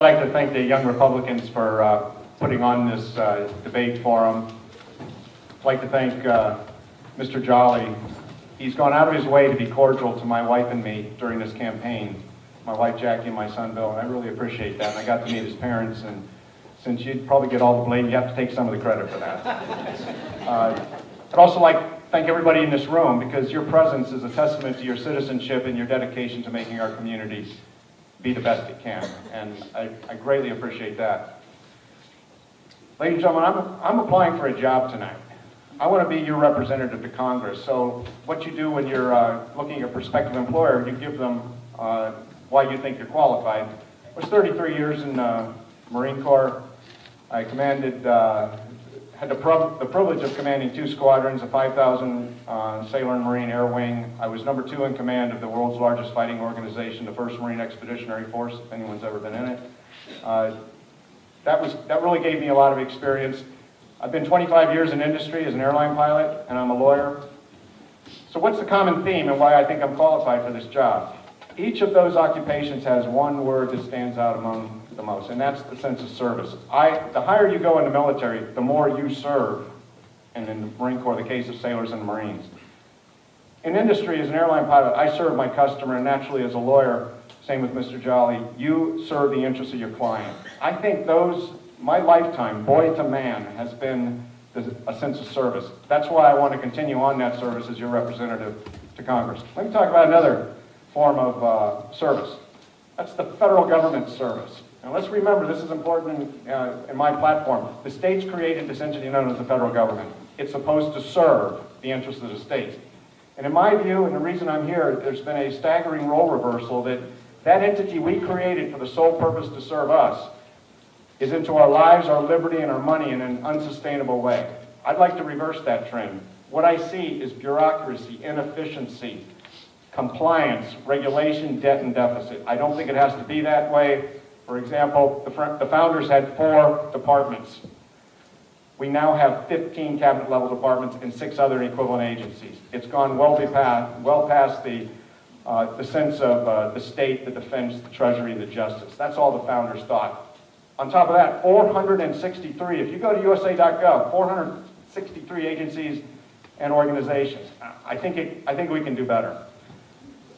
I'd like to thank the Young Republicans for putting on this debate forum. I'd like to thank Mr. Jolly. He's gone out of his way to be cordial to my wife and me during this campaign, my wife Jackie and my son Bill, and I really appreciate that. And I got to meet his parents, and since you'd probably get all the blame, you have to take some of the credit for that. I'd also like to thank everybody in this room, because your presence is a testament to your citizenship and your dedication to making our communities be the best it can, and I greatly appreciate that. Ladies and gentlemen, I'm applying for a job tonight. I want to be your representative to Congress, so what you do when you're looking at a prospective employer, you give them why you think you're qualified. I was 33 years in the Marine Corps. I commanded, had the privilege of commanding 2 squadrons, a 5,000 Sailor and Marine Air Wing. I was number 2 in command of the world's largest fighting organization, the 1st Marine Expeditionary Force, if anyone's ever been in it. That really gave me a lot of experience. I've been 25 years in industry as an airline pilot, and I'm a lawyer. So what's the common theme and why I think I'm qualified for this job? Each of those occupations has one word that stands out among the most, and that's the sense of service. The higher you go in the military, the more you serve, and in the Marine Corps, the case of sailors and Marines. In industry, as an airline pilot, I serve my customer, and naturally as a lawyer, same with Mr. Jolly, you serve the interests of your client. I think my lifetime, boy to man, has been a sense of service. That's why I want to continue on that service as your representative to Congress. Let me talk about another form of service. That's the federal government service. Now let's remember, this is important in my platform. The states created this entity known as the federal government. It's supposed to serve the interests of the states. And in my view, and the reason I'm here, there's been a staggering role reversal that entity we created for the sole purpose to serve us is into our lives, our liberty, and our money in an unsustainable way. I'd like to reverse that trend. What I see is bureaucracy, inefficiency, compliance, regulation, debt, and deficit. I don't think it has to be that way. For example, the founders had 4 departments. We now have 15 cabinet-level departments and 6 other equivalent agencies. It's gone well past the sense of the state, the defense, the treasury, and the justice. That's all the founders thought. On top of that, 463, if you go to USA.gov, 463 agencies and organizations. I think we can do better.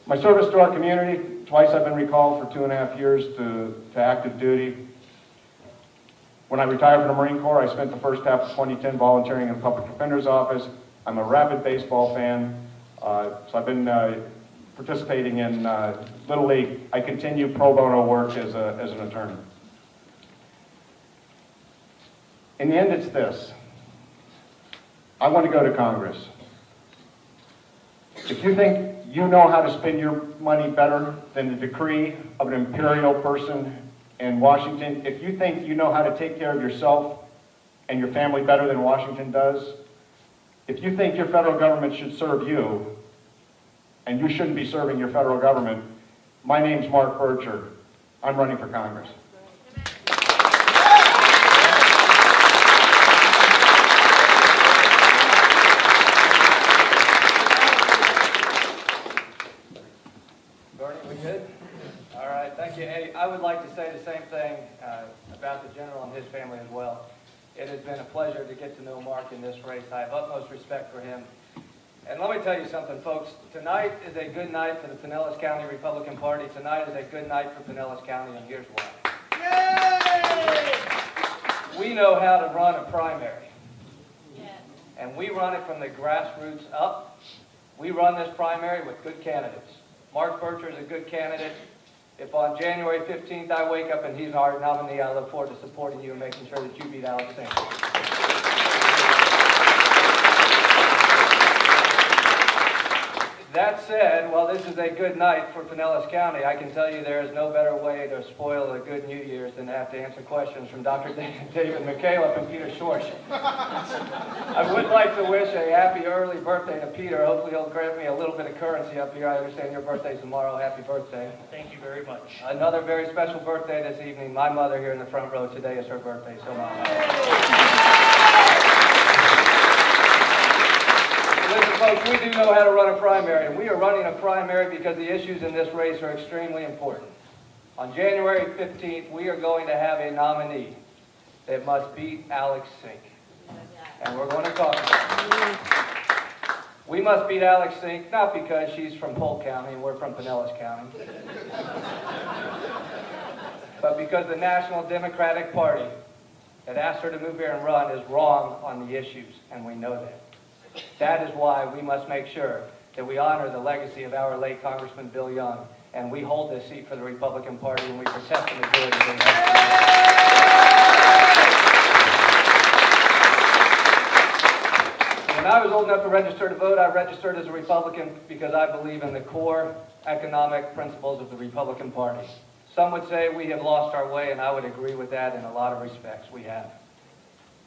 My service to our community, twice I've been recalled for 2.5 years to active duty. When I retired from the Marine Corps, I spent the first half of 2010 volunteering in the Public Defender's Office. I'm a rabid baseball fan, so I've been participating in Little League. I continue pro bono work as an attorney. In the end, it's this. I want to go to Congress. If you think you know how to spend your money better than the decree of an imperial person in Washington, if you think you know how to take care of yourself and your family better than Washington does, if you think your federal government should serve you and you shouldn't be serving your federal government, my name's Mark Bircher. I'm running for Congress. Thank you, Eddie. I would like to say the same thing about the General and his family as well. It has been a pleasure to get to know Mark in this race. I have utmost respect for him. And let me tell you something, folks. Tonight is a good night for the Pinellas County Republican Party. Tonight is a good night for Pinellas County, and here's why. Yay! We know how to run a primary. Yes. And we run it from the grassroots up. We run this primary with good candidates. Mark Bircher is a good candidate. If on January 15th I wake up and he's our nominee, I look forward to supporting you and making sure that you beat Alex Sanders. That said, while this is a good night for Pinellas County, I can tell you there is no better way to spoil a good New Year's than to have to answer questions from Dr. David McCaleb and Peter Schorsch. I would like to wish a happy early birthday to Peter. Hopefully he'll grant me a little bit of currency up here. I understand your birthday's tomorrow. Happy birthday. Thank you very much. Another very special birthday this evening. My mother here in the front row today is her birthday, so Listen, folks, we do know how to run a primary, and we are running a primary because the issues in this race are extremely important. On January 15th, we are going to have a nominee that must beat Alex Sink. And we're going to talk about it. We must beat Alex Sink, not because she's from Polk County and we're from Pinellas County, but because the National Democratic Party that asked her to move here and run is wrong on the issues, and we know that. That is why we must make sure that we honor the legacy of our late Congressman Bill Young, and we hold this seat for the Republican Party, and we protect the majority of the When I was old enough to register to vote, I registered as a Republican because I believe in the core economic principles of the Republican Party. Some would say we have lost our way, and I would agree with that in a lot of respects. We have.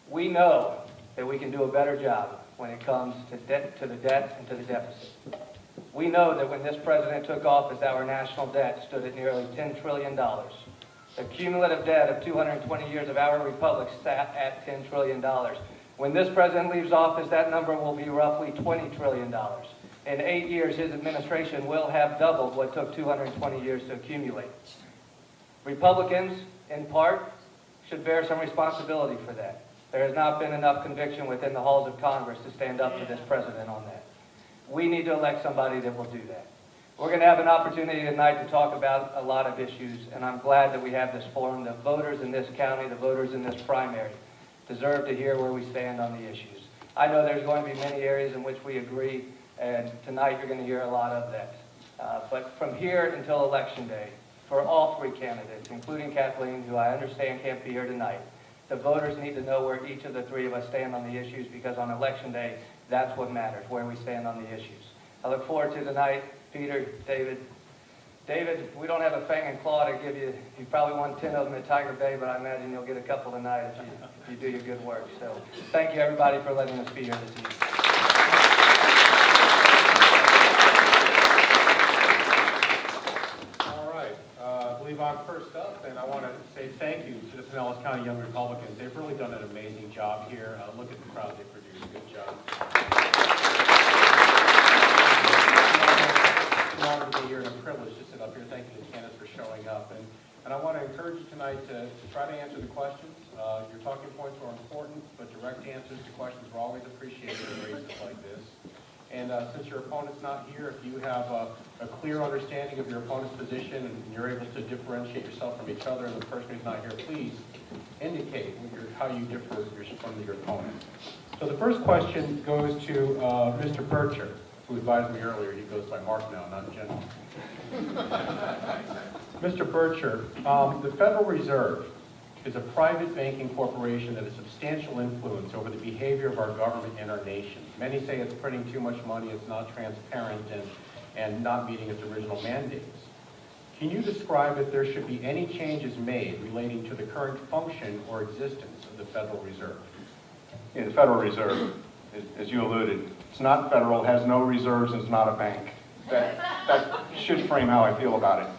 We know that we can do a better job when it comes to the debt and to the deficit. We know that when this president took office, our national debt stood at nearly $10 trillion. The cumulative debt of 220 years of our republic sat at $10 trillion. When this president leaves office, that number will be roughly $20 trillion. In 8 years, his administration will have doubled what took 220 years to accumulate. Republicans, in part, should bear some responsibility for that. There has not been enough conviction within the halls of Congress to stand up to this president on that. We need to elect somebody that will do that. We're going to have an opportunity tonight to talk about a lot of issues, and I'm glad that we have this forum. The voters in this county, the voters in this primary, deserve to hear where we stand on the issues. I know there's going to be many areas in which we agree, and tonight you're going to hear a lot of that. But from here until Election Day, for all three candidates, including Kathleen, who I understand can't be here tonight, the voters need to know where each of the three of us stand on the issues, because on Election Day, that's what matters, where we stand on the issues. I look forward to tonight. Peter, David. David, we don't have a fang and claw to give you. You probably won 10 of them at Tiger Bay, but I imagine you'll get a couple tonight if you do your good work. So thank you, everybody, for letting us be here this evening. All right. I believe I'm first up, and I want to say thank you to the Pinellas County Young Republicans. They've really done an amazing job here. Look at the crowd they produced. Good job. It's an honor to be here and a privilege to sit up here. Thank you to candidates for showing up. And I want to encourage you tonight to try to answer the questions. Your talking points are important, but direct answers to questions are always appreciated in races like this. And since your opponent's not here, if you have a clear understanding of your opponent's position and you're able to differentiate yourself from each other and the person who's not here, please indicate how you differ from your opponent. So the first question goes to Mr. Bircher, who advised me earlier. He goes by Mark now, not General. Mr. Bircher, the Federal Reserve is a private banking corporation that has substantial influence over the behavior of our government and our nation. Many say it's printing too much money, it's not transparent, and not meeting its original mandates. Can you describe if there should be any changes made relating to the current function or existence of the Federal Reserve? Yeah, the Federal Reserve, as you alluded, it's not federal, has no reserves, and it's not a bank. That should frame how I feel about it.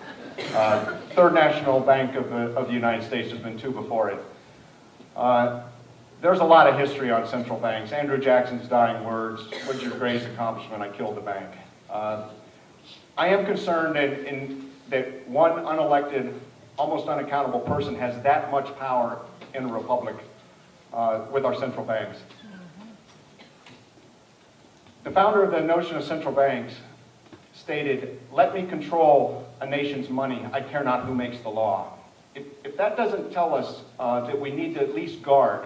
Third National Bank of the United States has been two before it. There's a lot of history on central banks. Andrew Jackson's dying words, "What's your greatest accomplishment? I killed the bank." I am concerned that one unelected, almost unaccountable person has that much power in a republic with our central banks. The founder of the notion of central banks stated, "Let me control a nation's money. I care not who makes the law." If that doesn't tell us that we need to at least guard,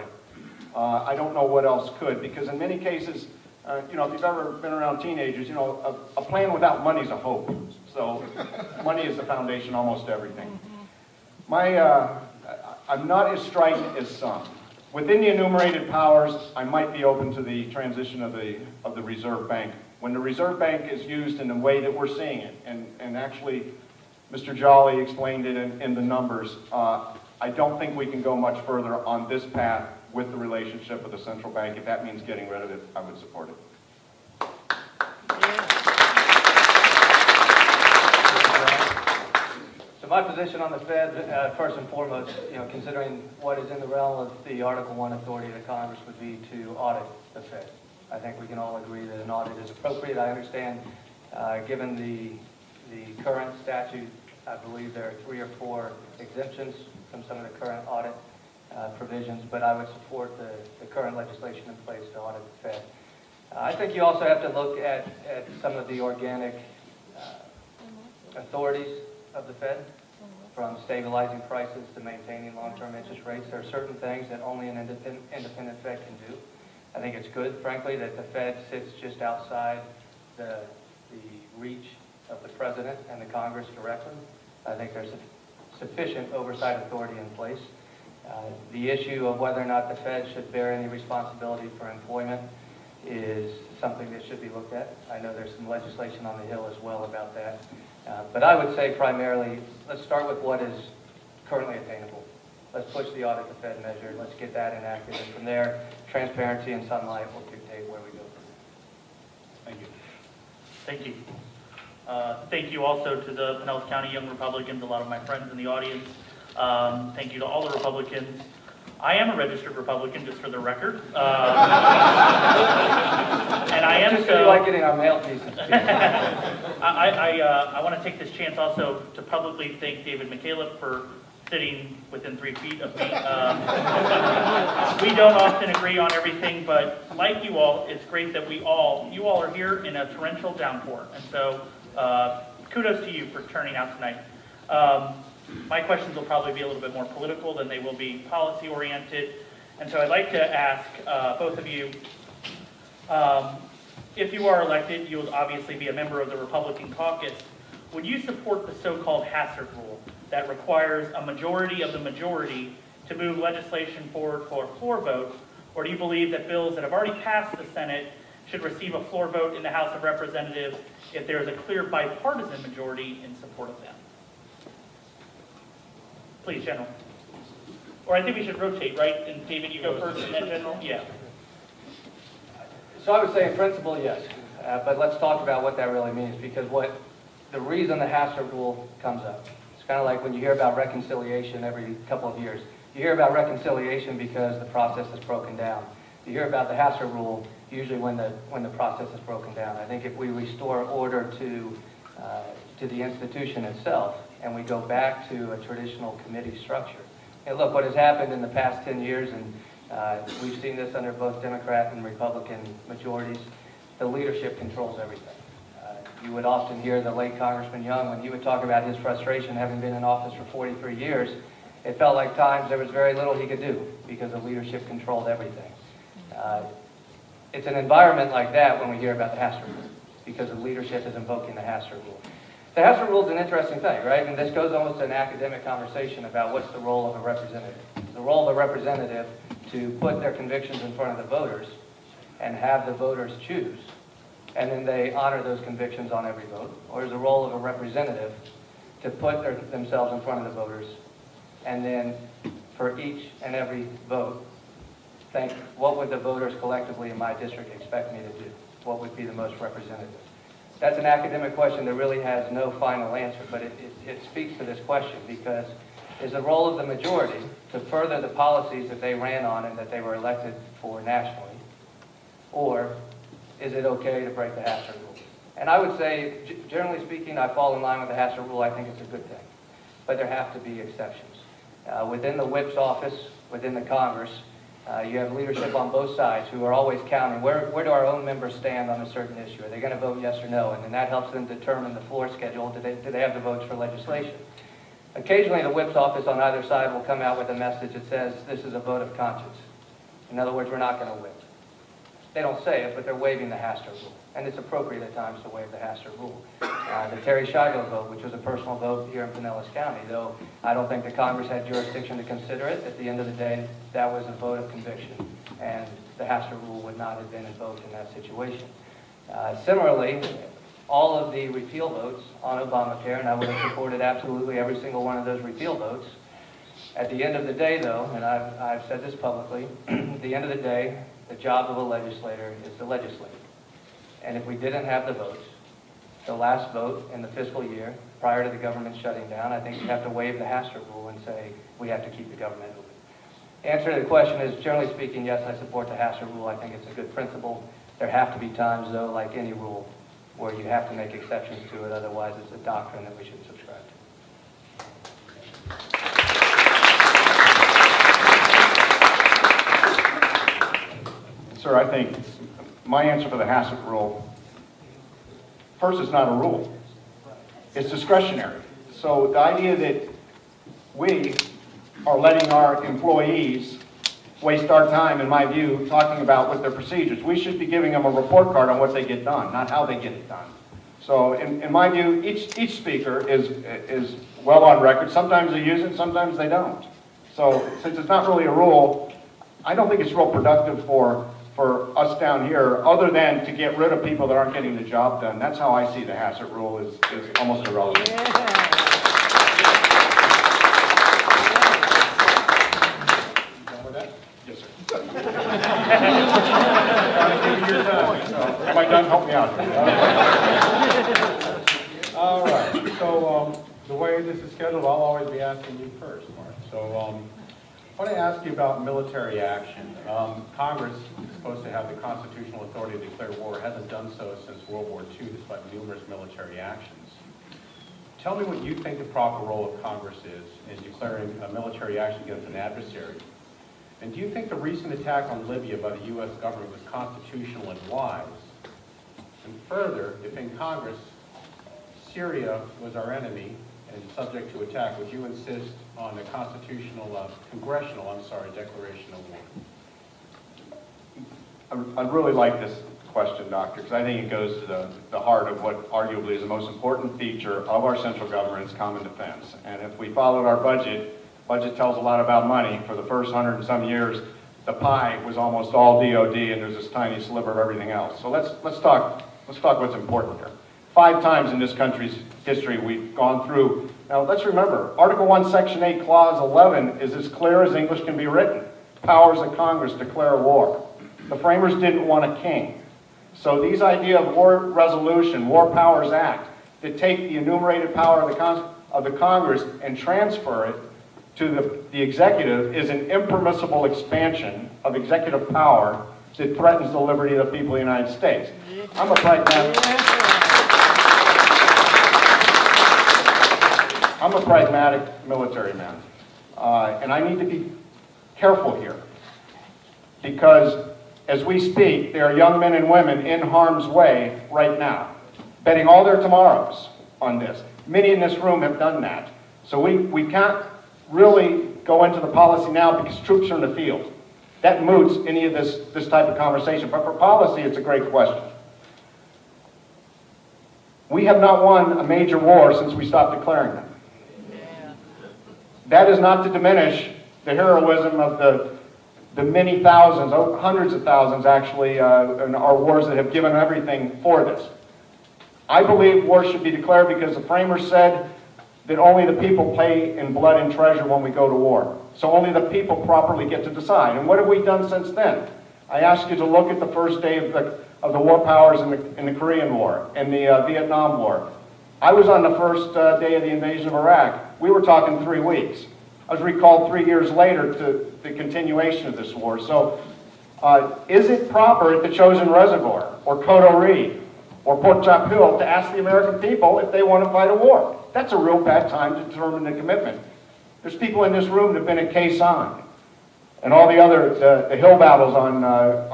I don't know what else could, because in many cases, if you've ever been around teenagers, a plan without money is a hope. So money is the foundation of almost everything. I'm not as strident as some. Within the enumerated powers, I might be open to the transition of the Reserve Bank. When the Reserve Bank is used in the way that we're seeing it, and actually Mr. Jolly explained it in the numbers, I don't think we can go much further on this path with the relationship with the central bank. If that means getting rid of it, I would support it. So my position on the Fed, first and foremost, considering what is in the realm of the Article I authority of the Congress, would be to audit the Fed. I think we can all agree that an audit is appropriate. I understand, given the current statute I believe there are 3 or 4 exemptions from some of the current audit provisions, but I would support the current legislation in place to audit the Fed. I think you also have to look at some of the organic authorities of the Fed, from stabilizing prices to maintaining long-term interest rates. There are certain things that only an independent Fed can do. I think it's good, frankly, that the Fed sits just outside the reach of the President and the Congress directly. I think there's sufficient oversight authority in place. The issue of whether or not the Fed should bear any responsibility for employment is something that should be looked at. I know there's some legislation on the Hill as well about that. But I would say primarily, let's start with what is currently attainable. Let's push the audit the Fed measure. Let's get that enacted. And from there, transparency and sunlight will dictate where we go from there. Thank you. Thank you. Thank you also to the Pinellas County Young Republicans, a lot of my friends in the audience. Thank you to all the Republicans. I am a registered Republican, just for the record. And I am Just so... you like getting our mail pieces. I want to take this chance also to publicly thank David McCaleb for sitting within 3 feet of me. We don't often agree on everything, but like you all, it's great that you all are here in a torrential downpour. And so kudos to you for turning out tonight. My questions will probably be a little bit more political than they will be policy oriented. And so I'd like to ask both of you, if you are elected, you will obviously be a member of the Republican caucus. Would you support the so-called Hassert rule that requires a majority of the majority to move legislation forward for a floor vote? Or do you believe that bills that have already passed the Senate should receive a floor vote in the House of Representatives if there is a clear bipartisan majority in support of them? Please, General. Or I think we should rotate, right? And David, you go first and then General? Yeah. So I would say in principle, yes. But let's talk about what that really means, because the reason the Hassert rule comes up, it's kind of like when you hear about reconciliation every couple of years. You hear about reconciliation because the process is broken down. You hear about the Hassert rule usually when the process is broken down. I think if we restore order to the institution itself, and we go back to a traditional committee structure. And look, what has happened in the past 10 years, and we've seen this under both Democrat and Republican majorities, the leadership controls everything. You would often hear the late Congressman Young, when he would talk about his frustration having been in office for 43 years, it felt like times there was very little he could do because the leadership controlled everything. It's an environment like that when we hear about the Hassert rule, because the leadership is invoking the Hassert rule. The Hassert rule is an interesting thing, right? And this goes almost to an academic conversation about what's the role of a representative. The role of a representative to put their convictions in front of the voters and have the voters choose, and then they honor those convictions on every vote. Or is the role of a representative to put themselves in front of the voters and then for each and every vote think, what would the voters collectively in my district expect me to do? What would be the most representative? That's an academic question that really has no final answer, but it speaks to this question, because is the role of the majority to further the policies that they ran on and that they were elected for nationally, or is it okay to break the Hassert rule? And I would say, generally speaking, I fall in line with the Hassert rule. I think it's a good thing, but there have to be exceptions. Within the whip's office, within the Congress, you have leadership on both sides who are always counting, where do our own members stand on a certain issue? Are they going to vote yes or no? And then that helps them determine the floor schedule. Do they have the votes for legislation? Occasionally, the whip's office on either side will come out with a message that says, this is a vote of conscience. In other words, we're not going to whip. They don't say it, but they're waiving the Hassert rule. And it's appropriate at times to waive the Hassert rule. The Terry Shiloh vote, which was a personal vote here in Pinellas County, though I don't think the Congress had jurisdiction to consider it. At the end of the day, that was a vote of conviction, and the Hassert rule would not have been invoked in that situation. Similarly, all of the repeal votes on Obamacare, and I would have supported absolutely every single one of those repeal votes. At the end of the day, though, and I've said this publicly, at the end of the day, the job of a legislator is to legislate. And if we didn't have the votes, the last vote in the fiscal year, prior to the government shutting down, I think you have to waive the Hassert rule and say, we have to keep the government open. The answer to the question is, generally speaking, yes, I support the Hassert rule. I think it's a good principle. There have to be times, though, like any rule, where you have to make exceptions to it. Otherwise, it's a doctrine that we should subscribe to. Sir, I think my answer for the Hassett rule, first, it's not a rule. It's discretionary. So the idea that we are letting our employees waste our time, in my view, talking about what their procedures. We should be giving them a report card on what they get done, not how they get it done. So in my view, each speaker is well on record. Sometimes they use it, sometimes they don't. So since it's not really a rule, I don't think it's real productive for us down here, other than to get rid of people that aren't getting the job done. That's how I see the Hassett rule is almost irrelevant. Yes, sir. Am I done? Help me out. All right, so the way this is scheduled, I'll always be asking you first, Mark. So I want to ask you about military action. Congress is supposed to have the constitutional authority to declare war. It hasn't done so since World War II, despite numerous military actions. Tell me what you think the proper role of Congress is in declaring a military action against an adversary. And do you think the recent attack on Libya by the U.S. government was constitutional and wise? And further, if in Congress Syria was our enemy and subject to attack, would you insist on a congressional declaration of war? I really like this question, Doctor, because I think it goes to the heart of what arguably is the most important feature of our central government is common defense. And if we followed our budget tells a lot about money. For the first 100 and some years, the pie was almost all DOD, and there's this tiny sliver of everything else. So let's talk what's important here. 5 times in this country's history we've gone through. Now let's remember, Article 1, Section 8, Clause 11 is as clear as English can be written. Powers of Congress declare war. The framers didn't want a king. So these idea of war resolution, War Powers Act, that take the enumerated power of the Congress and transfer it to the executive is an impermissible expansion of executive power that threatens the liberty of the people of the United States. I'm a pragmatic military man, and I need to be careful here because as we speak, there are young men and women in harm's way right now, betting all their tomorrows on this. Many in this room have done that. So we can't really go into the policy now because troops are in the field. That moots any of this type of conversation. But for policy, it's a great question. We have not won a major war since we stopped declaring them. That is not to diminish the heroism of the many thousands, hundreds of thousands actually, in our wars that have given everything for this. I believe war should be declared because the framers said that only the people pay in blood and treasure when we go to war. So only the people properly get to decide. And what have we done since then? I ask you to look at the first day of the war powers in the Korean War and the Vietnam War. I was on the first day of the invasion of Iraq. We were talking 3 weeks. I was recalled 3 years later to the continuation of this war. So is it proper at the Chosin Reservoir or Kodo Reed or Port Chapul to ask the American people if they want to fight a war? That's a real bad time to determine the commitment. There's people in this room that have been at Khe Sanh and all the other the hill battles on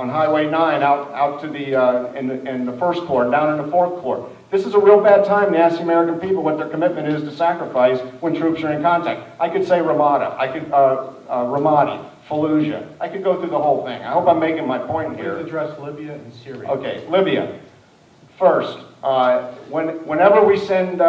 Highway 9 out to the in the First Corps and down in the Fourth Corps. This is a real bad time to ask the American people what their commitment is to sacrifice when troops are in contact. I could say Ramadi, Fallujah. I could go through the whole thing. I hope I'm making my point here. Please address Libya and Syria. Okay, Libya. First, whenever we send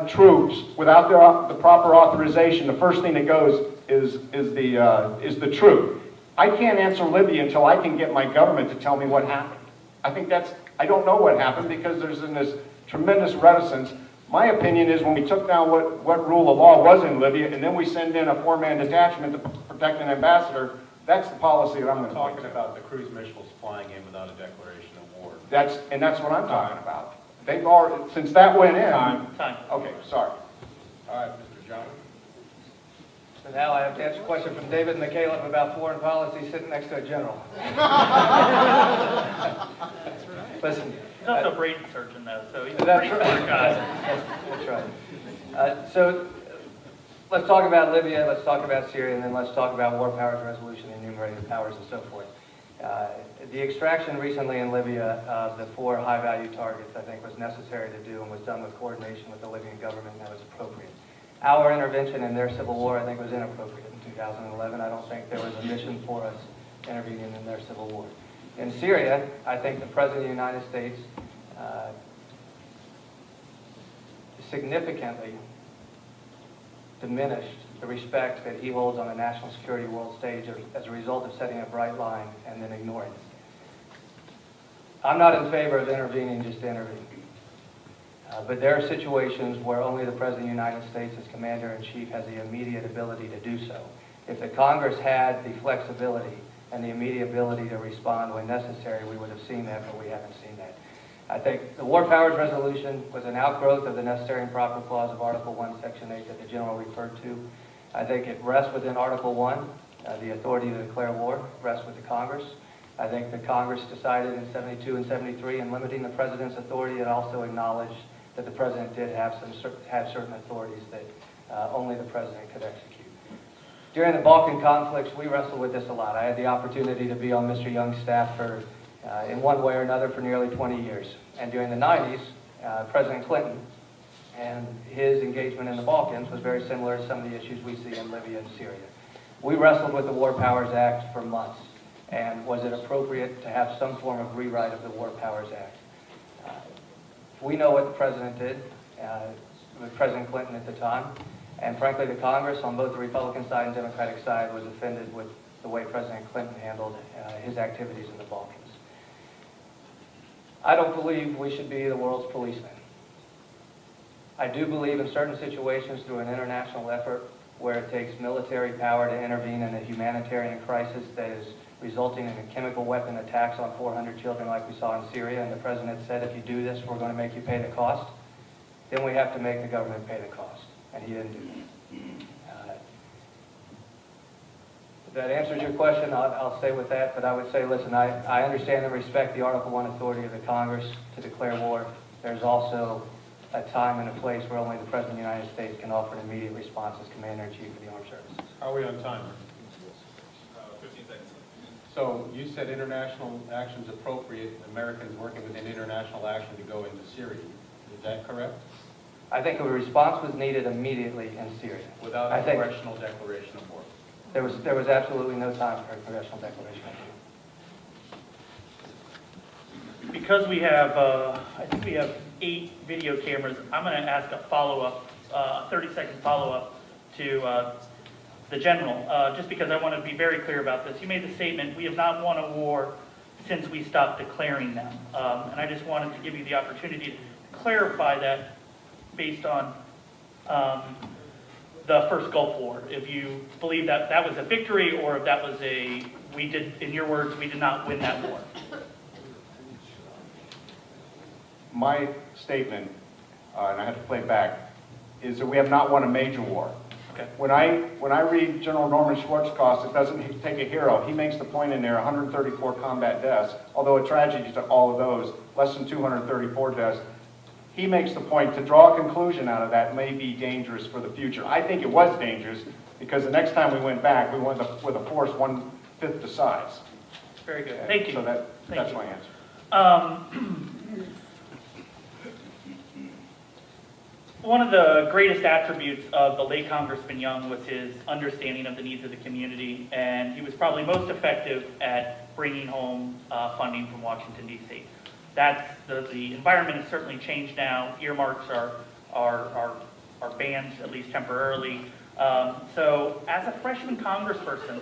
troops without the proper authorization, the first thing that goes is the troop. I can't answer Libya until I can get my government to tell me what happened. I don't know what happened because there's this tremendous reticence. My opinion is when we took down what rule of law was in Libya and then we send in a 4-man detachment to protect an ambassador, that's the policy that I'm going to talking about the cruise missiles flying in without a declaration of war. That's what I'm talking about. They've already, since that went in. Time. Okay, sorry. All right, Mr. Johnson. So now I have to answer a question from David McCaleb about foreign policy sitting next to a general. Listen. He's also a brain surgeon, though, so he's a That's pretty right. smart guy. That's right. So let's talk about Libya, let's talk about Syria, and then let's talk about war powers resolution, enumerated powers, and so forth. The extraction recently in Libya of the 4 high-value targets, I think, was necessary to do and was done with coordination with the Libyan government, and that was appropriate. Our intervention in their civil war, I think, was inappropriate in 2011. I don't think there was a mission for us intervening in their civil war. In Syria, I think the President of the United States significantly diminished the respect that he holds on the national security world stage as a result of setting a bright line and then ignoring it. I'm not in favor of intervening just to intervene. But there are situations where only the President of the United States as Commander-in-Chief has the immediate ability to do so. If the Congress had the flexibility and the immediate ability to respond when necessary, we would have seen that, but we haven't seen that. I think the War Powers Resolution was an outgrowth of the necessary and proper clause of Article 1, Section 8 that the General referred to. I think it rests within Article 1, the authority to declare war rests with the Congress. I think the Congress decided in 72 and 73 in limiting the President's authority and also acknowledged that the President did have certain authorities that only the President could execute. During the Balkan conflicts, we wrestled with this a lot. I had the opportunity to be on Mr. Young's staff for, in one way or another, for nearly 20 years. And during the 90s, President Clinton and his engagement in the Balkans was very similar to some of the issues we see in Libya and Syria. We wrestled with the War Powers Act for months, and was it appropriate to have some form of rewrite of the War Powers Act? We know what the President did, with President Clinton at the time, and frankly the Congress on both the Republican side and Democratic side was offended with the way President Clinton handled his activities in the Balkans. I don't believe we should be the world's policeman. I do believe in certain situations through an international effort where it takes military power to intervene in a humanitarian crisis that is resulting in a chemical weapon attacks on 400 children like we saw in Syria, and the President said, if you do this, we're going to make you pay the cost, then we have to make the government pay the cost. And he didn't do that. If that answers your question, I'll stay with that, but I would say, listen, I understand and respect the Article 1 authority of the Congress to declare war. There's also a time and a place where only the President of the United States can offer an immediate response as Commander-in-Chief of the Armed Services. Are we on time? 15 seconds. So you said international action's appropriate, Americans working within international action to go into Syria. Is that correct? I think a response was needed immediately in Syria. Without a congressional declaration of war? There was absolutely no time for a congressional declaration of war. Because we have, I think we have 8 video cameras, I'm going to ask a follow-up, 30-second follow-up to the General, just because I want to be very clear about this. You made the statement, we have not won a war since we stopped declaring them. And I just wanted to give you the opportunity to clarify that based on the first Gulf War. If you believe that that was a victory, or if that was we did, in your words, we did not win that war. My statement, and I have to play it back, is that we have not won a major war. Okay. When I read General Norman Schwarzkopf, it doesn't take a hero. He makes the point in there, 134 combat deaths, although a tragedy to all of those, less than 234 deaths. He makes the point to draw a conclusion out of that may be dangerous for the future. I think it was dangerous because the next time we went back, we went with a force 1/5 the size. Very good. Thank you. So that's Thank you. my answer. One of the greatest attributes of the late Congressman Young was his understanding of the needs of the community, and he was probably most effective at bringing home funding from Washington, D.C. That's the environment has certainly changed now. Earmarks are banned, at least temporarily. So as a freshman congressperson,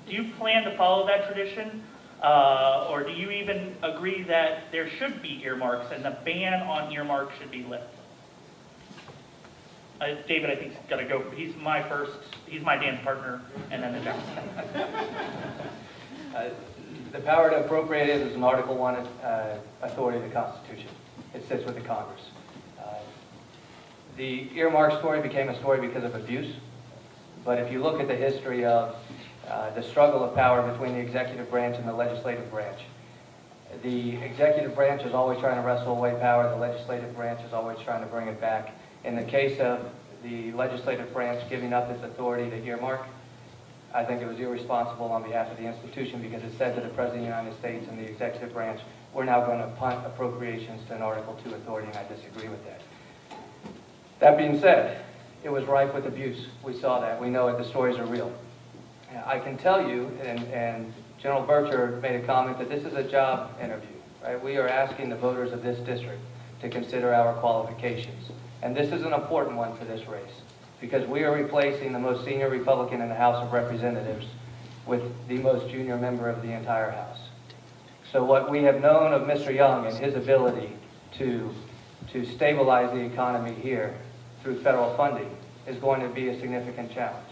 do you plan to follow that tradition? Or do you even agree that there should be earmarks and the ban on earmarks should be lifted? David, I think, has got to go. He's my dance partner, and then the general. The power to appropriate it is an Article 1 authority of the Constitution. It sits with the Congress. The earmark story became a story because of abuse, but if you look at the history of the struggle of power between the executive branch and the legislative branch, the executive branch is always trying to wrestle away power, the legislative branch is always trying to bring it back. In the case of the legislative branch giving up its authority to earmark, I think it was irresponsible on behalf of the institution because it said to the President of the United States and the executive branch, we're now going to punt appropriations to an Article II authority, and I disagree with that. That being said, it was rife with abuse. We saw that. We know it. The stories are real. I can tell you, and General Bircher made a comment, that this is a job interview. Right? We are asking the voters of this district to consider our qualifications. And this is an important one for this race, because we are replacing the most senior Republican in the House of Representatives with the most junior member of the entire House. So what we have known of Mr. Young and his ability to stabilize the economy here through federal funding is going to be a significant challenge.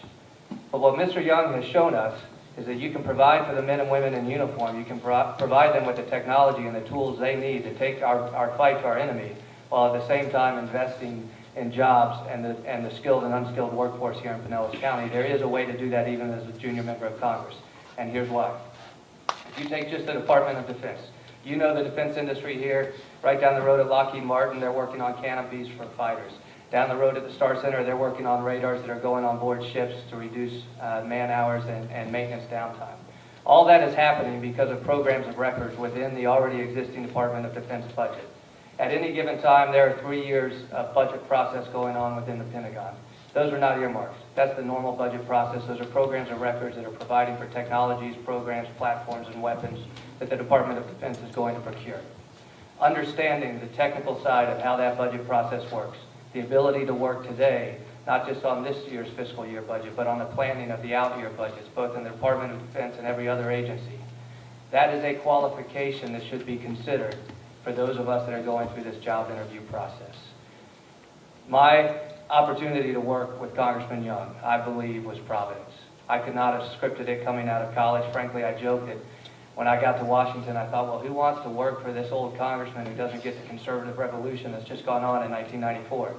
But what Mr. Young has shown us is that you can provide for the men and women in uniform, you can provide them with the technology and the tools they need to take our fight to our enemy, while at the same time investing in jobs and the skilled and unskilled workforce here in Pinellas County. There is a way to do that even as a junior member of Congress, and here's why. If you take just the Department of Defense, you know the defense industry here, right down the road at Lockheed Martin, they're working on canopies for fighters. Down the road at the Star Center, they're working on radars that are going on board ships to reduce man hours and maintenance downtime. All that is happening because of programs of records within the already existing Department of Defense budget. At any given time, there are 3 years of budget process going on within the Pentagon. Those are not earmarks. That's the normal budget process. Those are programs of records that are providing for technologies, programs, platforms, and weapons that the Department of Defense is going to procure. Understanding the technical side of how that budget process works, the ability to work today, not just on this year's fiscal year budget, but on the planning of the out-year budgets, both in the Department of Defense and every other agency. That is a qualification that should be considered for those of us that are going through this job interview process. My opportunity to work with Congressman Young, I believe, was providence. I could not have scripted it coming out of college. Frankly, I joked that when I got to Washington, I thought, well, who wants to work for this old congressman who doesn't get the conservative revolution that's just gone on in 1994?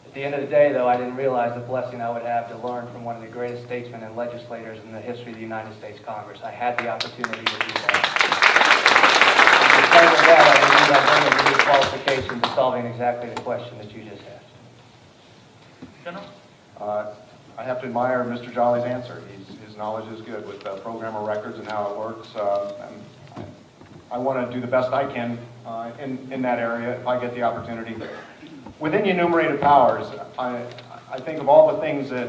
At the end of the day, though, I didn't realize the blessing I would have to learn from one of the greatest statesmen and legislators in the history of the United States Congress. I had the opportunity to do that. And because of that, I believe I bring a unique qualification to solving exactly the question that you just asked. General? I have to admire Mr. Jolly's answer. His knowledge is good with program of records and how it works. I want to do the best I can in that area if I get the opportunity. Within the enumerated powers, I think of all the things that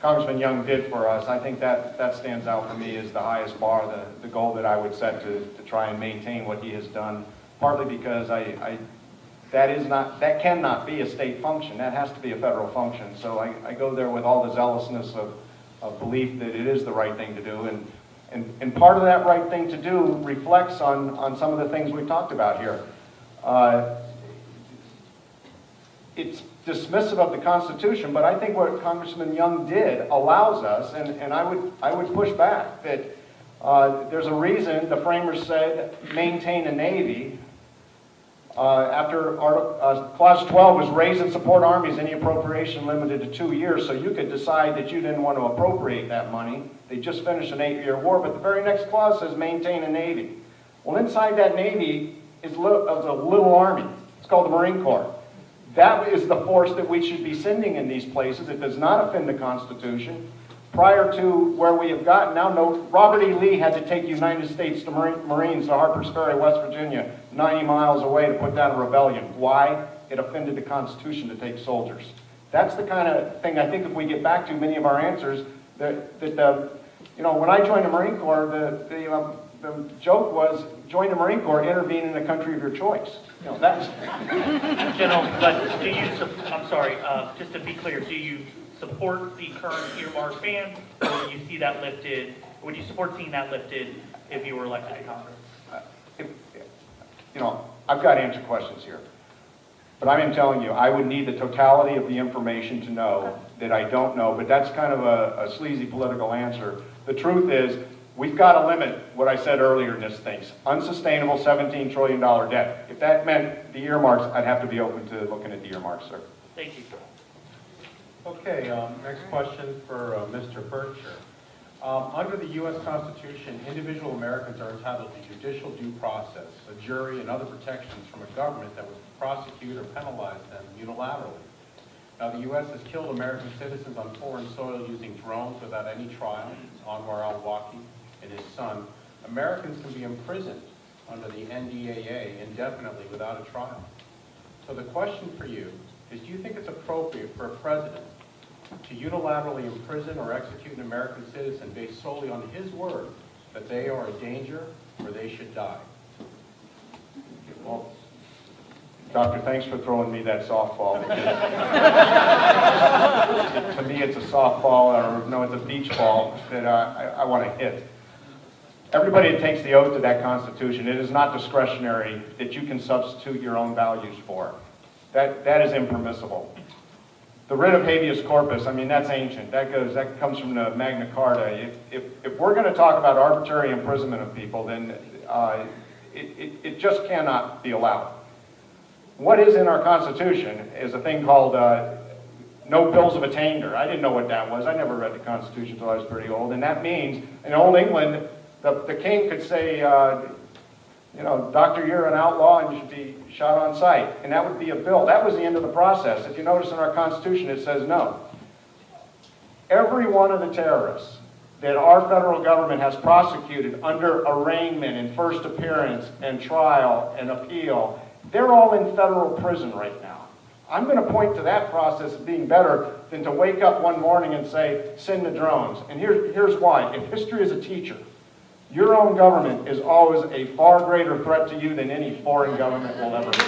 Congressman Young did for us, I think that stands out for me as the highest bar, the goal that I would set to try and maintain what he has done, partly because that cannot be a state function. That has to be a federal function. So I go there with all the zealousness of belief that it is the right thing to do. And part of that right thing to do reflects on some of the things we've talked about here. It's dismissive of the Constitution, but I think what Congressman Young did allows us, and I would push back, that there's a reason the framers said maintain a Navy. After Clause 12 was raise and support armies, any appropriation limited to 2 years, so you could decide that you didn't want to appropriate that money. They just finished an 8-year war, but the very next clause says maintain a Navy. Well, inside that Navy is a little army. It's called the Marine Corps. That is the force that we should be sending in these places. It does not offend the Constitution. Prior to where we have gotten now, no, Robert E. Lee had to take United States Marines to Harper's Ferry, West Virginia, 90 miles away to put down a rebellion. Why? It offended the Constitution to take soldiers. That's the kind of thing I think if we get back to many of our answers, when I joined the Marine Corps, the joke was, join the Marine Corps, intervene in the country of your choice. That's... General, but do you, I'm sorry, just to be clear, do you support the current earmark ban, or would you see that lifted, would you support seeing that lifted if you were elected to Congress? I've got to answer questions here. But I'm telling you, I would need the totality of the information to know that I don't know, but that's kind of a sleazy political answer. The truth is, we've got to limit what I said earlier in this thing. Unsustainable $17 trillion debt. If that meant the earmarks, I'd have to be open to looking at the earmarks, sir. Thank you. Okay, next question for Mr. Bircher. Under the U.S. Constitution, individual Americans are entitled to judicial due process, a jury, and other protections from a government that would prosecute or penalize them unilaterally. Now, the U.S. has killed American citizens on foreign soil using drones without any trial. Anwar al-Awlaki and his son. Americans can be imprisoned under the NDAA indefinitely without a trial. So the question for you is, do you think it's appropriate for a president to unilaterally imprison or execute an American citizen based solely on his word that they are a danger or they should die? Well, Doctor, thanks for throwing me that softball. To me, it's a softball, or no, it's a beach ball that I want to hit. Everybody that takes the oath to that Constitution, it is not discretionary that you can substitute your own values for. That is impermissible. The writ of habeas corpus, I mean, that's ancient. That comes from the Magna Carta. If we're going to talk about arbitrary imprisonment of people, then it just cannot be allowed. What is in our Constitution is a thing called no bills of attainder. I didn't know what that was. I never read the Constitution until I was pretty old. And that means, in Old England, the king could say, Doctor, you're an outlaw and you should be shot on sight. And that would be a bill. That was the end of the process. If you notice in our Constitution, it says no. Every one of the terrorists that our federal government has prosecuted under arraignment and first appearance and trial and appeal, they're all in federal prison right now. I'm going to point to that process as being better than to wake up one morning and say, send the drones. And here's why. If history is a teacher, your own government is always a far greater threat to you than any foreign government will ever be.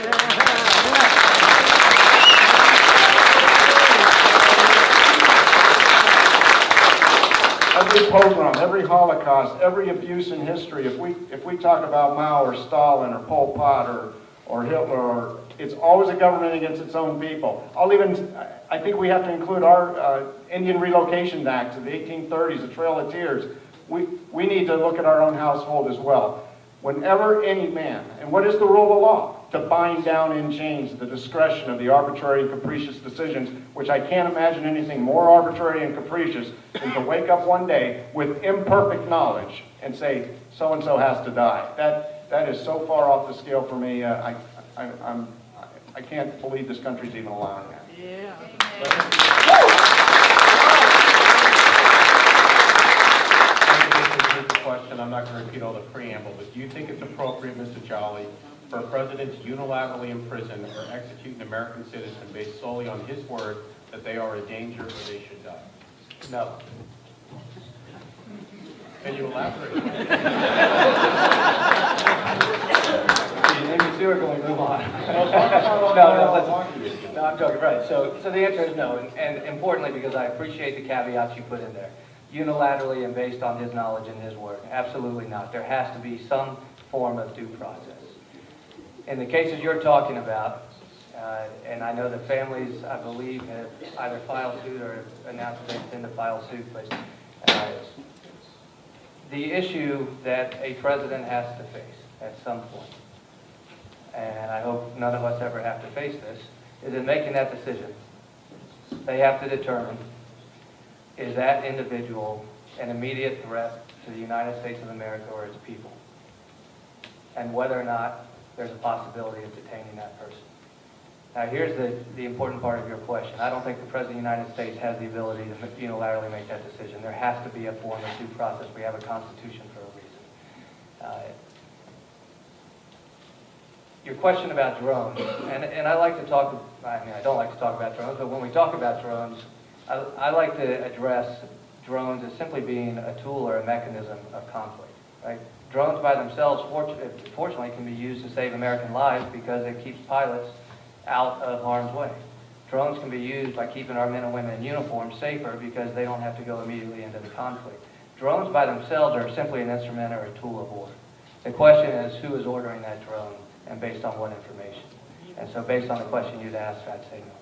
Every pogrom, every Holocaust, every abuse in history, if we talk about Mao or Stalin or Pol Pot or Hitler, it's always a government against its own people. I think we have to include our Indian Relocation Act of the 1830s, the Trail of Tears. We need to look at our own household as well. Whenever any man, and what is the rule of law? To bind down in chains the discretion of the arbitrary and capricious decisions, which I can't imagine anything more arbitrary and capricious than to wake up one day with imperfect knowledge and say, so-and-so has to die. That is so far off the scale for me, I can't believe this country's even allowing that. Question. I'm not going to repeat all the preamble, but do you think it's appropriate, Mr. Jolly, for a president to unilaterally imprison or execute an American citizen based solely on his word that they are a danger or they should die? No. Can you elaborate? You made me see we're going to move on. No, I'm joking, right. So the answer is no, and importantly, because I appreciate the caveats you put in there. Unilaterally and based on his knowledge and his word. Absolutely not. There has to be some form of due process. In the cases you're talking about, and I know the families, I believe, have either filed suit or announced they intend to file suit, but the issue that a president has to face at some point, and I hope none of us ever have to face this, is in making that decision, they have to determine, is that individual an immediate threat to the United States of America or its people? And whether or not there's a possibility of detaining that person. Now here's the important part of your question. I don't think the President of the United States has the ability to unilaterally make that decision. There has to be a form of due process. We have a Constitution for a reason. Your question about drones, and I like to talk, I don't like to talk about drones, but when we talk about drones, I like to address drones as simply being a tool or a mechanism of conflict. Right? Drones by themselves, fortunately, can be used to save American lives because it keeps pilots out of harm's way. Drones can be used by keeping our men and women in uniform safer because they don't have to go immediately into the conflict. Drones by themselves are simply an instrument or a tool of war. The question is who is ordering that drone and based on what information. And so based on the question you'd asked, I'd say no.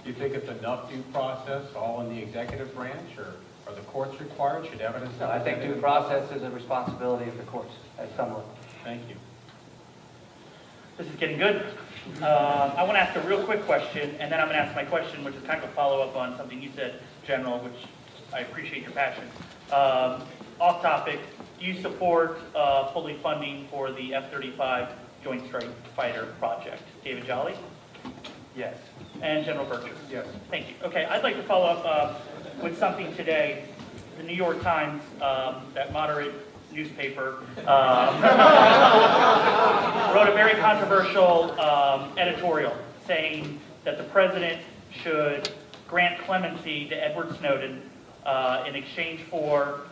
Do you think it's enough due process all in the executive branch, or are the courts required? Should evidence... No, I think due process is a responsibility of the courts at some level. Thank you. This is getting good. I want to ask a real quick question, and then I'm going to ask my question, which is kind of a follow-up on something you said, General, which I appreciate your passion. Off topic, do you support fully funding for the F-35 Joint Strike Fighter project? David Jolly? Yes. And General Bircher? Yes. Thank you. Okay, I'd like to follow up with something today. The New York Times, that moderate newspaper, wrote a very controversial editorial saying that the president should grant clemency to Edward Snowden in exchange for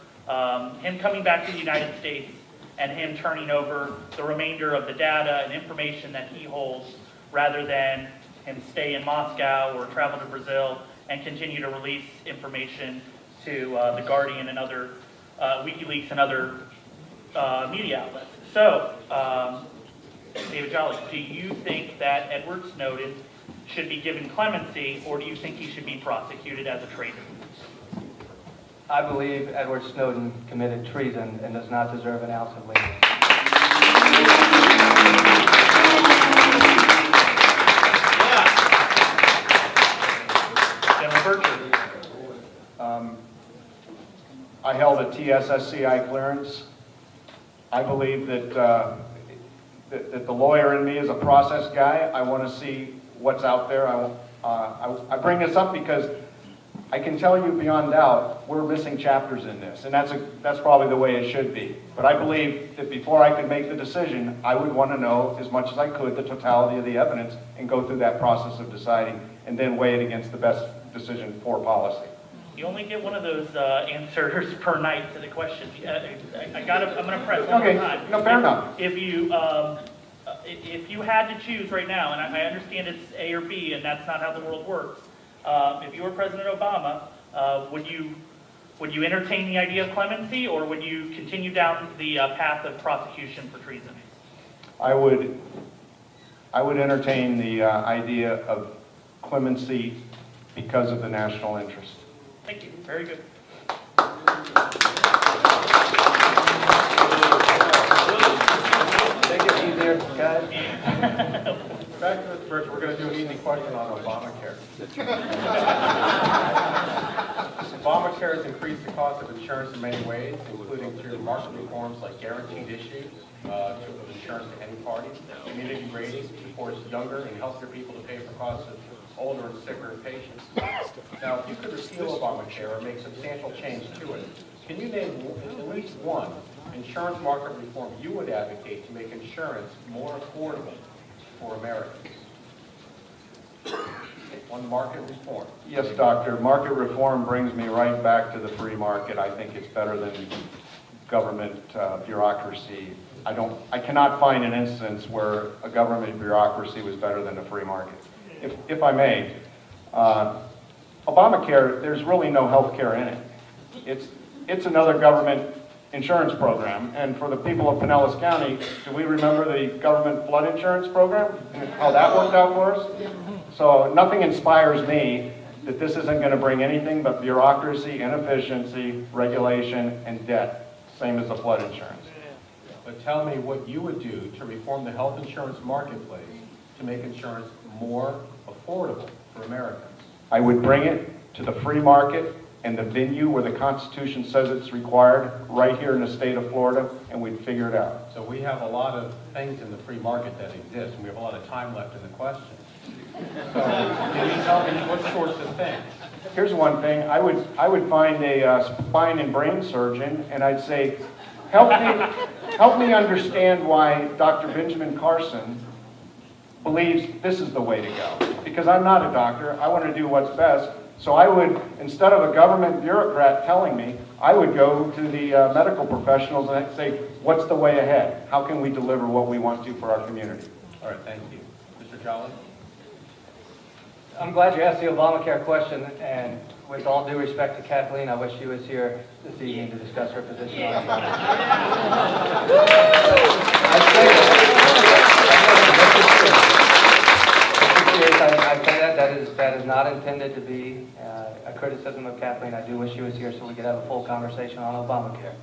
him coming back to the United States and him turning over the remainder of the data and information that he holds, rather than him stay in Moscow or travel to Brazil and continue to release information to The Guardian and other WikiLeaks and other media outlets. So, David Jolly, do you think that Edward Snowden should be given clemency, or do you think he should be prosecuted as a traitor? I believe Edward Snowden committed treason and does not deserve an ounce of leniency. General Bircher? I held a TSSCI clearance. I believe that, that the lawyer in me is a process guy. I want to see what's out there. I bring this up because I can tell you beyond doubt, we're missing chapters in this, and that's probably the way it should be. But I believe that before I could make the decision, I would want to know as much as I could the totality of the evidence and go through that process of deciding and then weigh it against the best decision for policy. You only get one of those answers per night to the question. I'm going to press one Okay, more time. no, fair enough. If you had to choose right now, and I understand it's A or B, and that's not how the world works. If you were President Obama, would you entertain the idea of clemency, or would you continue down the path of prosecution for treason? I would entertain the idea of clemency because of the national interest. Thank you. Very good. Make it easier, guys. Back to Mr. Bircher, we're going to do an easy question on Obamacare. Obamacare has increased the cost of insurance in many ways, including through market reforms like guaranteed issues of insurance to any party, community ratings to force younger and healthier people to pay for costs of older and sicker patients. Now, if you could repeal Obamacare or make substantial change to it, can you name at least one insurance market reform you would advocate to make insurance more affordable for Americans? One market reform. Yes, Doctor. Market reform brings me right back to the free market. I think it's better than government bureaucracy. I cannot find an instance where a government bureaucracy was better than a free market. If I may, Obamacare, there's really no health care in it. It's another government insurance program. And for the people of Pinellas County, do we remember the government flood insurance program and how that worked out for us? So nothing inspires me that this isn't going to bring anything but bureaucracy, inefficiency, regulation, and debt, same as the flood insurance. But tell me what you would do to reform the health insurance marketplace to make insurance more affordable for Americans. I would bring it to the free market and the venue where the Constitution says it's required, right here in the state of Florida, and we'd figure it out. So we have a lot of things in the free market that exist, and we have a lot of time left in the question. So can you tell me what sorts of things? Here's one thing. I would find a spine and brain surgeon, and I'd say, help me understand why Dr. Benjamin Carson believes this is the way to go. Because I'm not a doctor. I want to do what's best. So I would, instead of a government bureaucrat telling me, I would go to the medical professionals and say, what's the way ahead? How can we deliver what we want to for our community? All right, thank you. Mr. Jolly? I'm glad you asked the Obamacare question, and with all due respect to Kathleen, I wish she was here this evening to discuss her position on Obamacare. I say that is not intended to be a criticism of Kathleen. I do wish she was here so we could have a full conversation on Obamacare.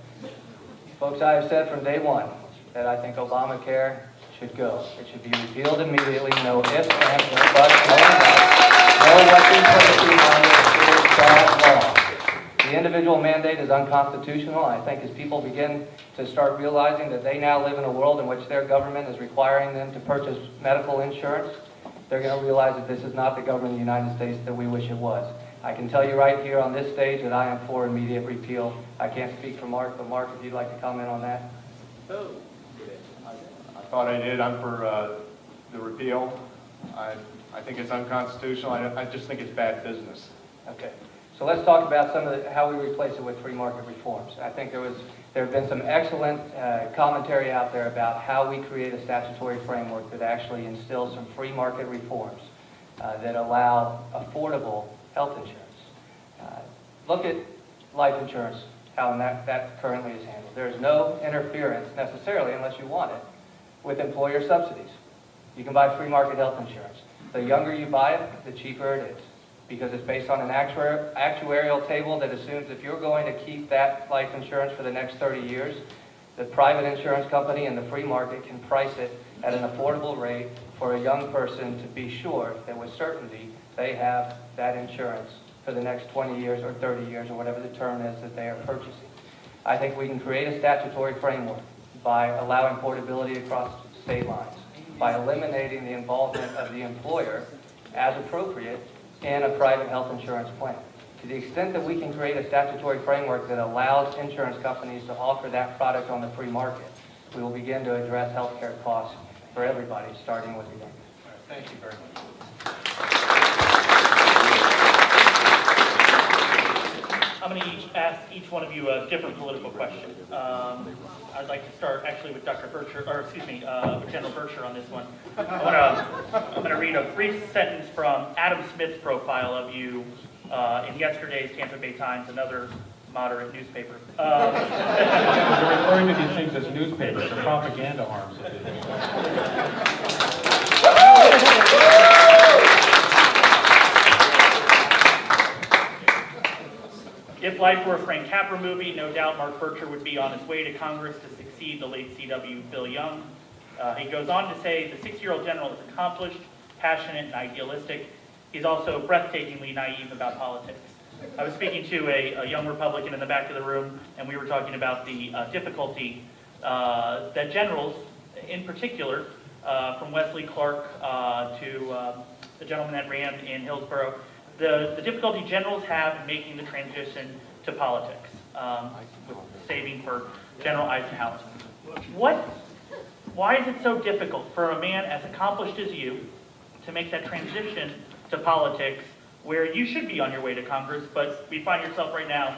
Folks, I have said from day one that I think Obamacare should go. It should be repealed immediately. No ifs, ands, no buts, no Western policy on it. It is bad law. The individual mandate is unconstitutional. I think as people begin to start realizing that they now live in a world in which their government is requiring them to purchase medical insurance they're going to realize that this is not the government of the United States that we wish it was. I can tell you right here on this stage that I am for immediate repeal. I can't speak for Mark, but Mark, if you'd like to comment on that. I thought I did. I'm for the repeal. I think it's unconstitutional. I just think it's bad business. Okay. So let's talk about how we replace it with free market reforms. I think there have been some excellent commentary out there about how we create a statutory framework that actually instills some free market reforms that allow affordable health insurance. Look at life insurance, how that currently is handled. There is no interference necessarily, unless you want it, with employer subsidies. You can buy free market health insurance. The younger you buy it, the cheaper it is, because it's based on an actuarial table that assumes if you're going to keep that life insurance for the next 30 years, the private insurance company and the free market can price it at an affordable rate for a young person to be sure that with certainty they have that insurance for the next 20 years or 30 years or whatever the term is that they are purchasing. I think we can create a statutory framework by allowing portability across state lines, by eliminating the involvement of the employer as appropriate in a private health insurance plan. To the extent that we can create a statutory framework that allows insurance companies to offer that product on the free market, we will begin to address health care costs for everybody, starting with the young. Thank you very much. I'm going to ask each one of you a different political question. I'd like to start actually with Dr. Bircher, or excuse me, with General Bircher on this one. I'm going to read a brief sentence from Adam Smith's profile of you in yesterday's Tampa Bay Times, another moderate newspaper. You're referring to these things as newspapers, or propaganda arms of it. If life were a Frank Capra movie, no doubt Mark Bircher would be on his way to Congress to succeed the late C.W. Phil Young. He goes on to say, the 60-year-old general is accomplished, passionate, and idealistic. He's also breathtakingly naive about politics. I was speaking to a young Republican in the back of the room, and we were talking about the difficulty that generals, in particular, from Wesley Clark to the gentleman that ran in Hillsborough, the difficulty generals have in making the transition to politics, saving for General Eisenhower. Why is it so difficult for a man as accomplished as you to make that transition to politics where you should be on your way to Congress, but we find yourself right now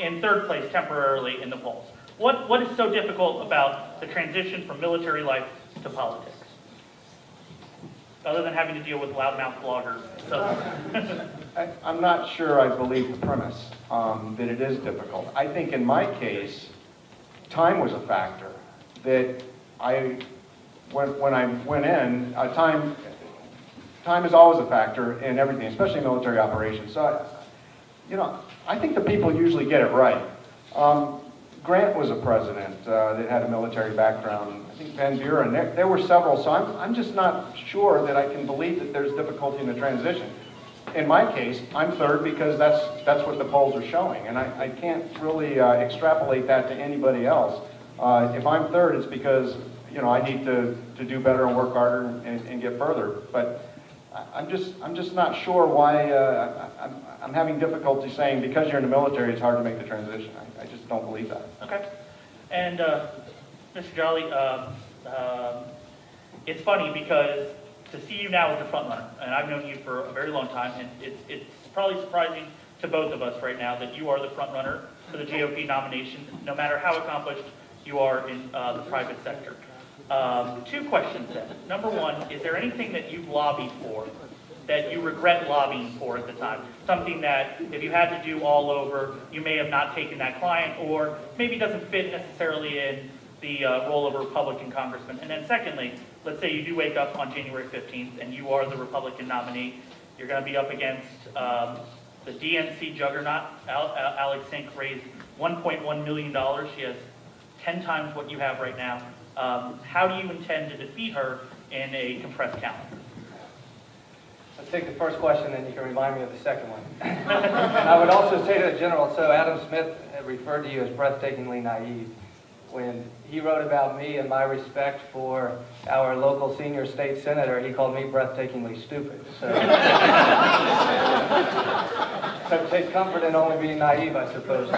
in third place temporarily in the polls? What is so difficult about the transition from military life to politics? Other than having to deal with loudmouth bloggers. So. I'm not sure I believe the premise that it is difficult. I think in my case, time was a factor. That when I went in, time is always a factor in everything, especially military operations. So, I think the people usually get it right. Grant was a president that had a military background. I think Van Buren, there were several, so I'm just not sure that I can believe that there's difficulty in the transition. In my case, I'm third because that's what the polls are showing, and I can't really extrapolate that to anybody else. If I'm third, it's because I need to do better and work harder and get further. But I'm just not sure why I'm having difficulty saying because you're in the military it's hard to make the transition. I just don't believe that. Okay. And Mr. Jolly, it's funny because to see you now as the front runner, and I've known you for a very long time, and it's probably surprising to both of us right now that you are the front runner for the GOP nomination, no matter how accomplished you are in the private sector. Two questions then. Number one, is there anything that you've lobbied for that you regret lobbying for at the time? Something that if you had to do all over, you may have not taken that client, or maybe doesn't fit necessarily in the role of a Republican congressman. And then secondly, let's say you do wake up on January 15th and you are the Republican nominee. You're going to be up against the DNC juggernaut. Alex Sink raised $1.1 million. She has 10 times what you have right now. How do you intend to defeat her in a compressed calendar? Let's take the first question, and you can remind me of the second one. And I would also say to the general, so Adam Smith referred to you as breathtakingly naive. when he wrote about me and my respect for our local senior state senator, he called me breathtakingly stupid. So, so take comfort in only being naive, I suppose.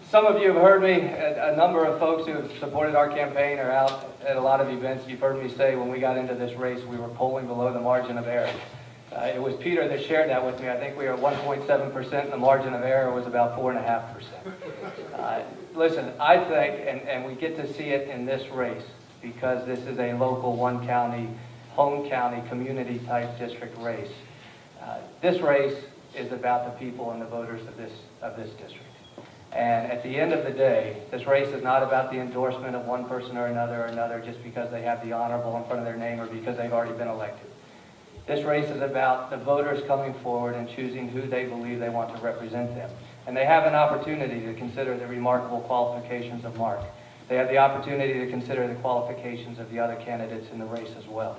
Some of you have heard me, a number of folks who have supported our campaign are out at a lot of events. You've heard me say when we got into this race, we were polling below the margin of error. It was Peter that shared that with me. I think we were at 1.7%, and the margin of error was about 4.5%. Listen, I think, and we get to see it in this race, because this is a local one county, home county, community type district race. This race is about the people and the voters of this district. And at the end of the day, this race is not about the endorsement of one person or another just because they have the honorable in front of their name or because they've already been elected. This race is about the voters coming forward and choosing who they believe they want to represent them. And they have an opportunity to consider the remarkable qualifications of Mark. They have the opportunity to consider the qualifications of the other candidates in the race as well.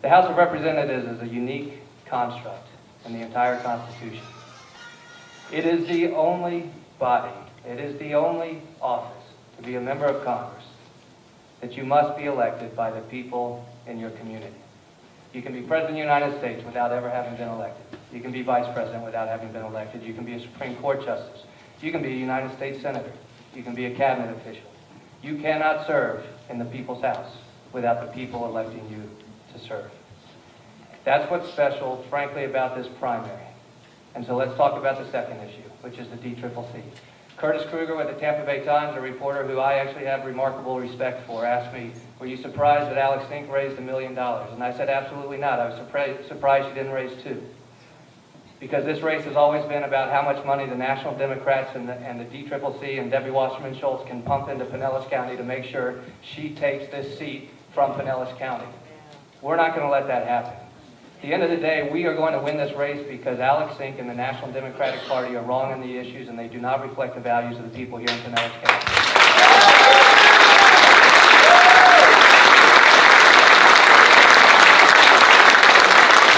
The House of Representatives is a unique construct in the entire Constitution. It is the only body, it is the only office to be a member of Congress that you must be elected by the people in your community. You can be President of the United States without ever having been elected. You can be Vice President without having been elected. You can be a Supreme Court Justice. You can be a United States Senator. You can be a cabinet official. You cannot serve in the people's house without the people electing you to serve. That's what's special, frankly, about this primary. And so let's talk about the second issue, which is the DCCC. Curtis Kruger with the Tampa Bay Times, a reporter who I actually have remarkable respect for, asked me, were you surprised that Alex Sink raised $1 million? And I said, absolutely not. I was surprised she didn't raise $2 million. Because this race has always been about how much money the National Democrats and the DCCC and Debbie Wasserman Schultz can pump into Pinellas County to make sure she takes this seat from Pinellas County. We're not going to let that happen. At the end of the day, we are going to win this race because Alex Sink and the National Democratic Party are wrong on the issues and they do not reflect the values of the people here in Pinellas County.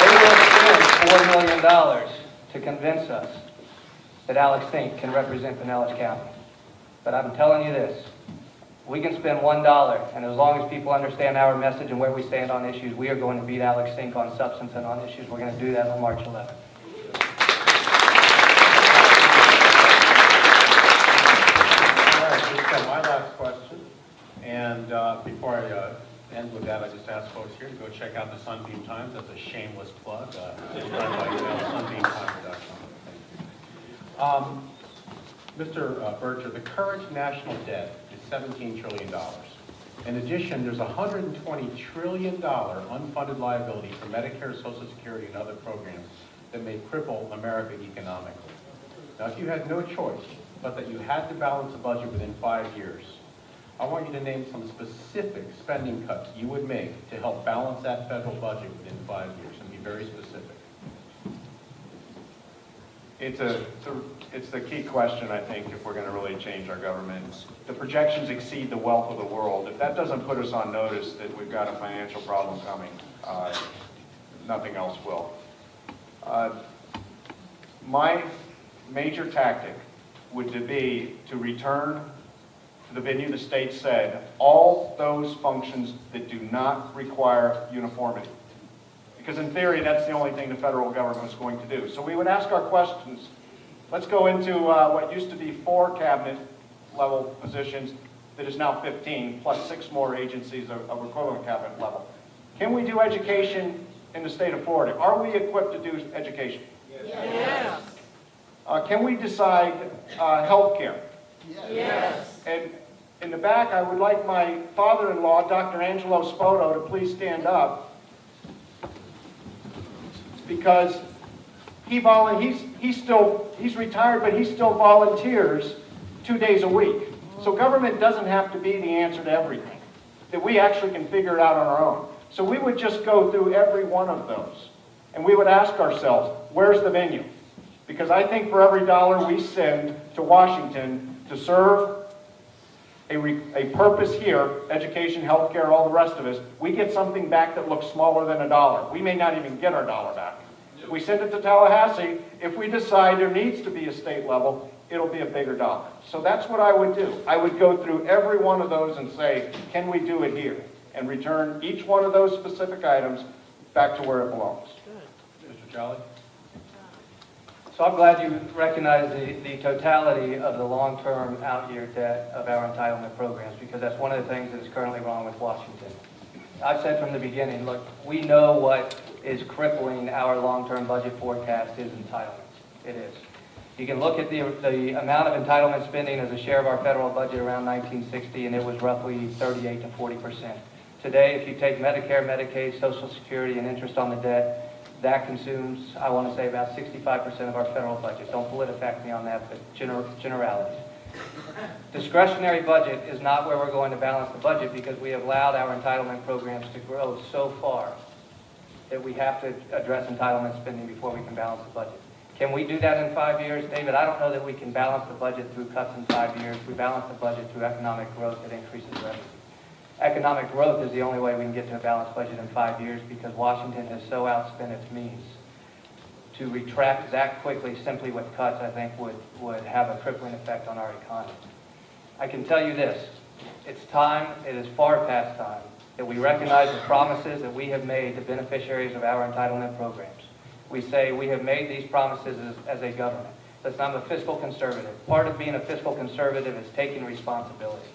They will spend $4 million to convince us that Alex Sink can represent Pinellas County. But I'm telling you this, we can spend $1, and as long as people understand our message and where we stand on issues, we are going to beat Alex Sink on substance and on issues. We're going to do that on March 11th. All right, this is my last question. And before I end with that, I just ask folks here to go check out the Sunbeam Times. That's a shameless plug. It's run by sunbeamtimes.com. Mr. Bircher, the current national debt is $17 trillion. In addition, there's $120 trillion unfunded liability for Medicare, Social Security, and other programs that may cripple America economically. Now, if you had no choice, but that you had to balance the budget within 5 years, I want you to name some specific spending cuts you would make to help balance that federal budget within 5 years, and be very specific. It's the key question, I think, if we're going to really change our government. The projections exceed the wealth of the world. If that doesn't put us on notice that we've got a financial problem coming, nothing else will. My major tactic would be to return to the venue the state said, all those functions that do not require uniformity. Because in theory, that's the only thing the federal government was going to do. So we would ask our questions. Let's go into what used to be 4 cabinet level positions that is now 15, plus 6 more agencies of equivalent cabinet level. Can we do education in the state of Florida? Are we equipped to do education? Yes. Can we decide health care? Yes. And in the back, I would like my father-in-law, Dr. Angelo Spoto, to please stand up. Because he's retired, but he still volunteers 2 days a week. So government doesn't have to be the answer to everything. That we actually can figure it out on our own. So we would just go through every one of those. And we would ask ourselves, where's the venue? Because I think for every dollar we send to Washington to serve a purpose here, education, healthcare, all the rest of us, we get something back that looks smaller than $1. We may not even get our dollar back. We send it to Tallahassee. If we decide there needs to be a state level, it'll be a bigger dollar. So that's what I would do. I would go through every one of those and say, can we do it here? And return each one of those specific items back to where it belongs. Mr. Jolly? So I'm glad you recognize the totality of the long-term out-year debt of our entitlement programs, because that's one of the things that is currently wrong with Washington. I've said from the beginning, look, we know what is crippling our long-term budget forecast is entitlements. It is. You can look at the amount of entitlement spending as a share of our federal budget around 1960, and it was roughly 38 to 40%. Today, if you take Medicare, Medicaid, Social Security, and interest on the debt, that consumes, I want to say, about 65% of our federal budget. Don't PolitiFact me on that, but generalities. Discretionary budget is not where we're going to balance the budget, because we have allowed our entitlement programs to grow so far that we have to address entitlement spending before we can balance the budget. Can we do that in 5 years? David, I don't know that we can balance the budget through cuts in 5 years. We balance the budget through economic growth that increases revenue. Economic growth is the only way we can get to a balanced budget in 5 years, because Washington has so outspent its means. To retract that quickly simply with cuts, I think, would have a crippling effect on our economy. I can tell you this, it's time, it is far past time, that we recognize the promises that we have made to beneficiaries of our entitlement programs. We say we have made these promises as a government. Listen, I'm a fiscal conservative. Part of being a fiscal conservative is taking responsibility.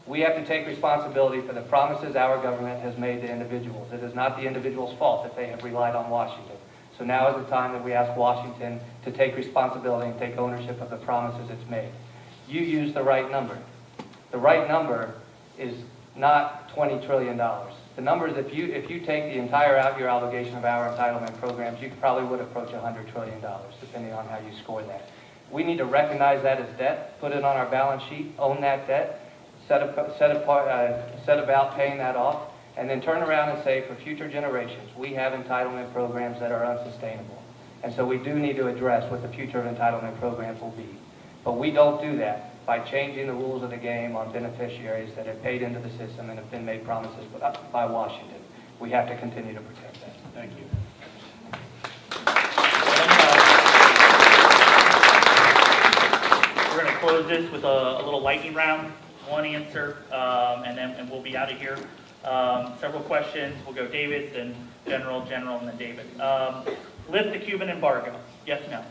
We have to take responsibility for the promises our government has made to individuals. It is not the individual's fault that they have relied on Washington. So now is the time that we ask Washington to take responsibility and take ownership of the promises it's made. You used the right number. The right number is not $20 trillion. The number is, if you take the entire out-year obligation of our entitlement programs, you probably would approach $100 trillion, depending on how you score that. We need to recognize that as debt, put it on our balance sheet, own that debt, set about paying that off, and then turn around and say, for future generations, we have entitlement programs that are unsustainable. And so we do need to address what the future of entitlement programs will be. But we don't do that by changing the rules of the game on beneficiaries that have paid into the system and have been made promises by Washington. We have to continue to protect that. Thank you. We're going to close this with a little lightning round, one answer, and we'll be out of here. Several questions. We'll go David, then General, and then David. Lift the Cuban embargo. Yes, no?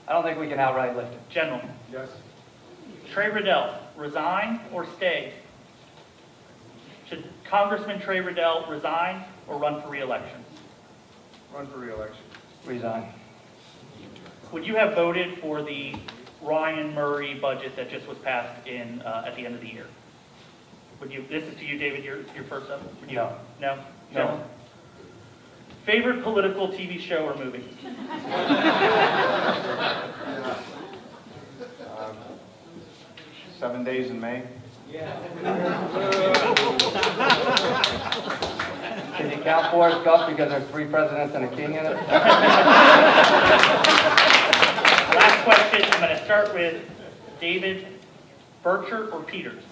I don't think we can outright lift it. General. Yes. Trey Riddell, resign or stay? Should Congressman Trey Riddell resign or run for re-election? Run for re-election. Resign. Would you have voted for the Ryan Murray budget that just was passed in at the end of the year? Would you? This is to you, David. Your first up. Would you? No. No. No. Favorite political TV show or movie? 7 Days in May. Can you count Forrest Gump because there's 3 presidents and a king in it? Last question. I'm going to start with David. Bircher or Peters?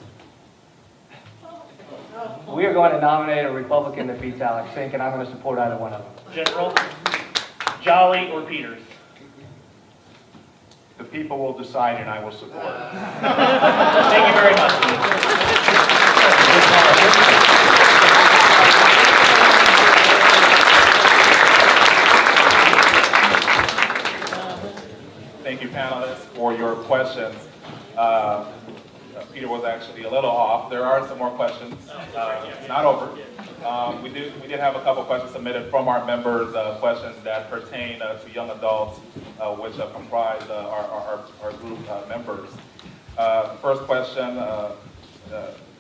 We are going to nominate a Republican that beats Alex Sink, and I'm going to support either one of them. General. Jolly or Peters? The people will decide, and I will support. Thank you very much. Thank you, panelists, for your questions. Peter was actually a little off. There are some more questions. It's not over. We did have a couple questions submitted from our members, questions that pertain to young adults, which comprise our group members. First question,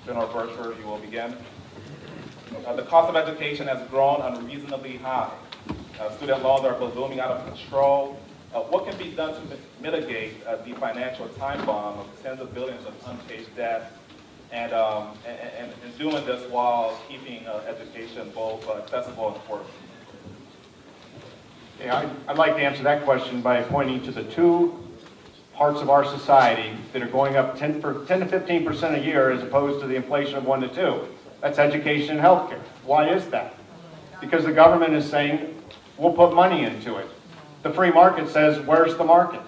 General Bircher, you will begin. The cost of education has grown unreasonably high. Student loans are ballooning out of control. What can be done to mitigate the financial time bomb of tens of billions of unpaid debt, and doing this while keeping education both accessible and affordable? Yeah, I'd like to answer that question by pointing to the 2 parts of our society that are going up 10 to 15% a year as opposed to the inflation of 1 to 2. That's education and healthcare. Why is that? Because the government is saying, we'll put money into it. The free market says, where's the market?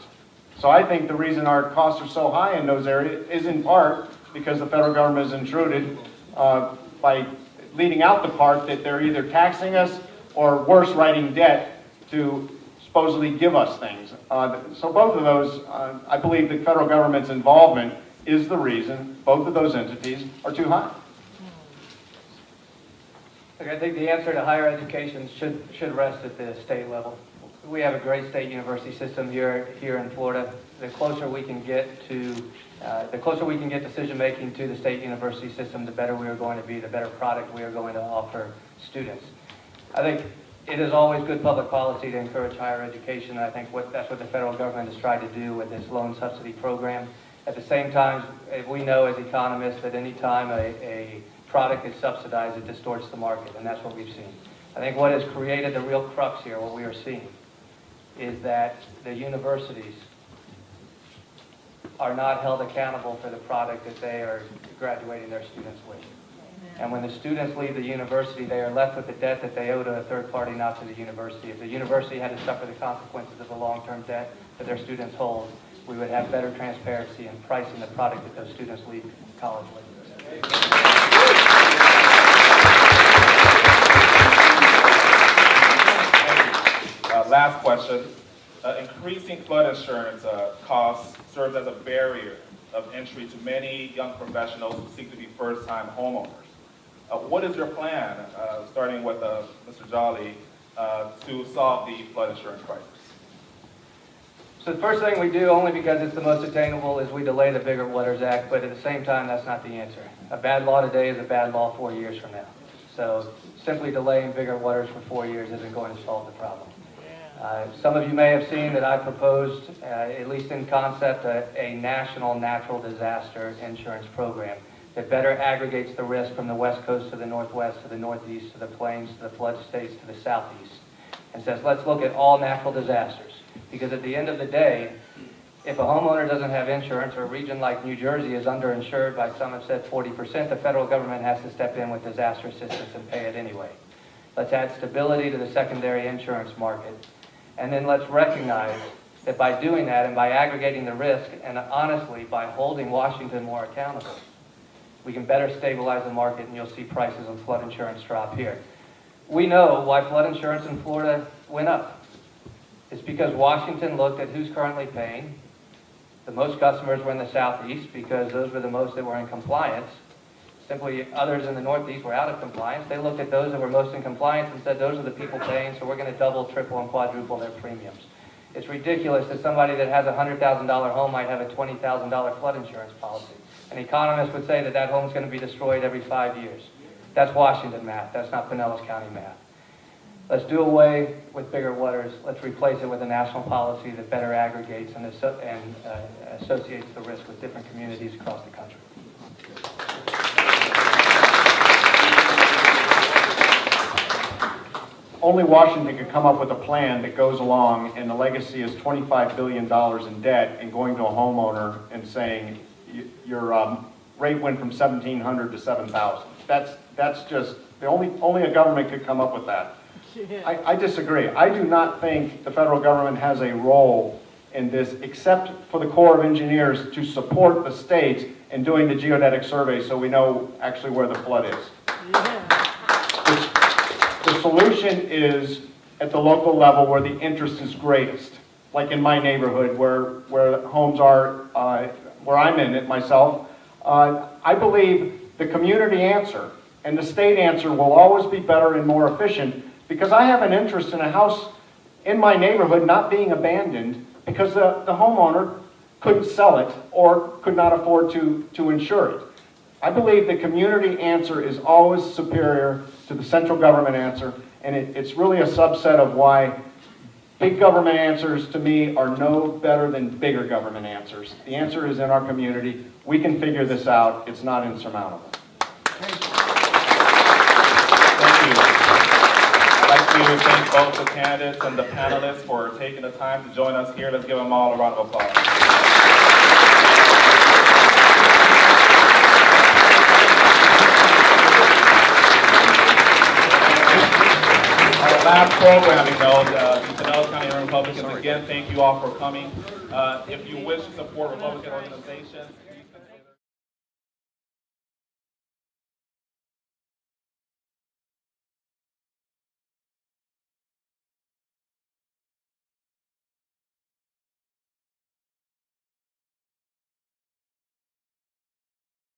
So I think the reason our costs are so high in those areas is in part because the federal government has intruded by leading out the part that they're either taxing us or worse, writing debt to supposedly give us things. So both of those, I believe the federal government's involvement is the reason both of those entities are too high. Look, I think the answer to higher education should rest at the state level. We have a great state university system here in Florida. The closer we can get decision making to the state university system, the better we are going to be, the better product we are going to offer students. I think it is always good public policy to encourage higher education, and I think that's what the federal government has tried to do with this loan subsidy program. At the same time, we know as economists that any time a product is subsidized, it distorts the market, and that's what we've seen. I think what has created the real crux here, what we are seeing, is that the universities are not held accountable for the product that they are graduating their students with. And when the students leave the university, they are left with the debt that they owe to a third party, not to the university. If the university had to suffer the consequences of the long-term debt that their students hold, we would have better transparency in pricing the product that those students leave college with. Last question. Increasing flood insurance costs serves as a barrier of entry to many young professionals who seek to be first-time homeowners. What is your plan, starting with Mr. Jolly, to solve the flood insurance crisis? So the first thing we do, only because it's the most attainable, is we delay the Bigger Waters Act, but at the same time, that's not the answer. A bad law today is a bad law 4 years from now. So simply delaying Bigger Waters for 4 years isn't going to solve the problem. Some of you may have seen that I proposed, at least in concept, a national natural disaster insurance program that better aggregates the risk from the west coast to the northwest, to the northeast, to the plains, to the flood states, to the southeast, and says, let's look at all natural disasters. Because at the end of the day, if a homeowner doesn't have insurance, or a region like New Jersey is underinsured by some have said 40%, the federal government has to step in with disaster assistance and pay it anyway. Let's add stability to the secondary insurance market. And then let's recognize that by doing that and by aggregating the risk, and honestly, by holding Washington more accountable, we can better stabilize the market, and you'll see prices of flood insurance drop here. We know why flood insurance in Florida went up. It's because Washington looked at who's currently paying. The most customers were in the southeast because those were the most that were in compliance. Simply others in the northeast were out of compliance. They looked at those that were most in compliance and said, those are the people paying, so we're going to double, triple, and quadruple their premiums. It's ridiculous that somebody that has a $100,000 home might have a $20,000 flood insurance policy. An economist would say that that home's going to be destroyed every 5 years. That's Washington math. That's not Pinellas County math. Let's do away with Bigger Waters. Let's replace it with a national policy that better aggregates and associates the risk with different communities across the country. Only Washington could come up with a plan that goes along, and the legacy is $25 billion in debt, and going to a homeowner and saying your rate went from $1,700 to $7,000. That's just only a government could come up with that. I disagree. I do not think the federal government has a role in this, except for the Corps of Engineers to support the states in doing the geodetic survey so we know actually where the flood is. The solution is at the local level where the interest is greatest, like in my neighborhood where homes are, where I'm in it myself. I believe the community answer and the state answer will always be better and more efficient, because I have an interest in a house in my neighborhood not being abandoned because the homeowner couldn't sell it or could not afford to insure it. I believe the community answer is always superior to the central government answer, and it's really a subset of why big government answers to me are no better than bigger government answers. The answer is in our community. We can figure this out. It's not insurmountable. Thank you. I'd like to thank both the candidates and the panelists for taking the time to join us here. Let's give them all a round of applause. Our last programming note, the Pinellas County Publishing Republicans. Again, thank you all for coming. If you wish to support Republican organizations,